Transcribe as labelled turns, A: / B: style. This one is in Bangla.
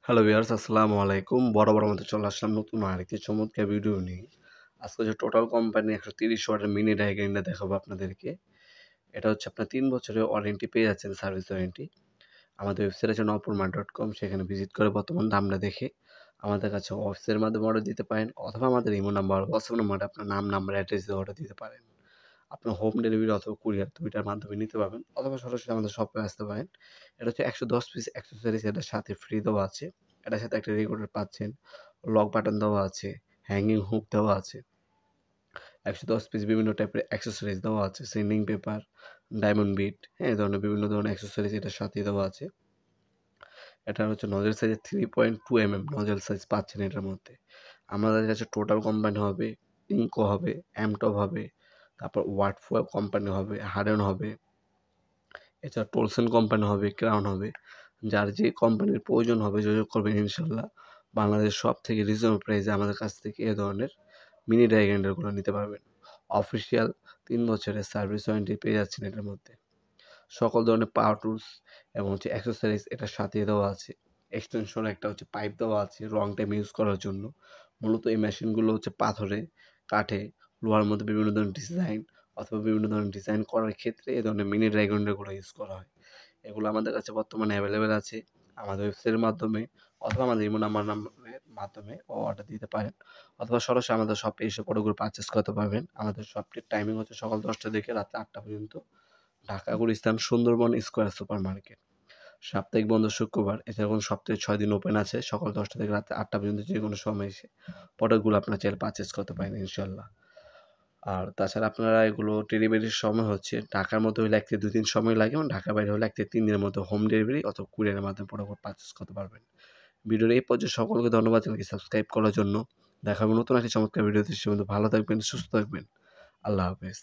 A: হ্যালো ভিউয়ার্স, আসসালামু আলাইকুম। বরাবর মতো চলে আসলাম নতুন আরেকটি চমৎকার ভিডিও নিয়ে। আজকে যে টোটাল কোম্পানি 130 ওয়াটের মিনি ড্রাই গ্রাইন্ডার দেখাবো আপনাদেরকে। এটা হচ্ছে আপনার 3 বছরের ওয়ারেন্টি পেয়ে যাচ্ছেন, সার্ভিস ওয়ারেন্টি। আমাদের ওয়েবসাইট আছে নপুরমা.com, সেখানে ভিজিট করে বর্তমান দামটা দেখে আমাদের কাছে অফিসের মাধ্যমে অর্ডার দিতে পারেন, অথবা আমাদের ইমো নাম্বার, হোয়াটসঅ্যাপ নাম্বারে আপনার নাম, নাম্বার, অ্যাড্রেস দিয়ে অর্ডার দিতে পারেন। আপনার হোম ডেলিভারি অথবা কুরিয়ার দুইটার মাধ্যমে নিতে পারবেন, অথবা সরাসরি আমাদের শপে আসতে পারেন। এটা হচ্ছে 110 পিস অ্যাক্সেসরিজ এটার সাথে ফ্রি দেওয়া আছে। এটার সাথে একটা রেকর্ডার পাচ্ছেন, লক বাটন দেওয়া আছে, হ্যাঙ্গিং হুক দেওয়া আছে, 110 পিস বিভিন্ন টাইপের অ্যাক্সেসরিজ দেওয়া আছে, সিলিং পেপার, ডায়মন্ড বিট, হ্যাঁ, এই ধরনের বিভিন্ন ধরনের অ্যাক্সেসরিজ এটার সাথে দেওয়া আছে। এটা হচ্ছে nozzle size 3.2 mm nozzle size পাচ্ছেন এটার মধ্যে। আমাদের কাছে টোটাল কোম্পানি হবে, ইনকো হবে, এমটপ হবে, তারপর ওয়াটফো কোম্পানি হবে, হারেন হবে, এছাড়া টোলসন কোম্পানি হবে, ক্রাউন হবে। যার যে কোম্পানির প্রয়োজন হবে যোগাযোগ করবেন, ইনশাল্লাহ বাংলাদেশ সব থেকে রিজনেবল প্রাইসে আমাদের কাছ থেকে এ ধরনের মিনি ড্রাই গ্রাইন্ডারগুলো নিতে পারবেন। অফিসিয়াল 3 বছরের সার্ভিস ওয়ারেন্টি পেয়ে যাচ্ছেন এটার মধ্যে। সকল ধরনের পাওয়ার টুলস এবং হচ্ছে অ্যাক্সেসরিজ এটার সাথে দেওয়া আছে। এক্সটেনশন একটা হচ্ছে পাইপ দেওয়া আছে লং টাইম ইউজ করার জন্য। মূলত এই মেশিনগুলো হচ্ছে পাথরে, কাঠে, লোহার মধ্যে বিভিন্ন ধরনের ডিজাইন অথবা বিভিন্ন ধরনের ডিজাইন করার ক্ষেত্রে এই ধরনের মিনি ড্রাই গ্রাইন্ডারগুলো ইউজ করা হয়। এগুলো আমাদের কাছে বর্তমানে অ্যাভেলেবেল আছে। আমাদের ওয়েবসাইটের মাধ্যমে অথবা আমাদের ইমো নাম্বারের মাধ্যমে অর্ডার দিতে পারেন, অথবা সরাসরি আমাদের শপে এসে প্রোডাক্টগুলো পারচেস করতে পারবেন। আমাদের শপটির টাইমিং হচ্ছে সকাল 10টা থেকে রাত 8টা পর্যন্ত। Dhaka, Gulistan, Sundarban, square super market. সাপ্তাহিক বন্ধ শুক্রবার। এছাড়া কোনো সপ্তাহে 6 দিন ওপেন আছে, সকাল 10টা থেকে রাত 8টা পর্যন্ত। যে কোনো সময় এসে প্রোডাক্টগুলো আপনারা চাইলে পারচেস করতে পারেন, ইনশাল্লাহ। আর তাছাড়া আপনারা এগুলো ডেলিভারির সময় হচ্ছে ঢাকার মধ্যে হলে 1 থেকে 2 দিন সময় লাগে, এবং ঢাকার বাইরে হলে 1 থেকে 3 দিনের মধ্যে হোম ডেলিভারি অথবা কুরিয়ারের মাধ্যমে প্রোডাক্ট পারচেস করতে পারবেন। ভিডিওর এই পর্যায়ে সকলকে ধন্যবাদ, চ্যানেলকে সাবস্ক্রাইব করার জন্য। দেখা হবে নতুন একটা চমৎকার ভিডিওতে। সে পর্যন্ত ভালো থাকবেন, সুস্থ থাকবেন। আল্লাহ হাফেজ।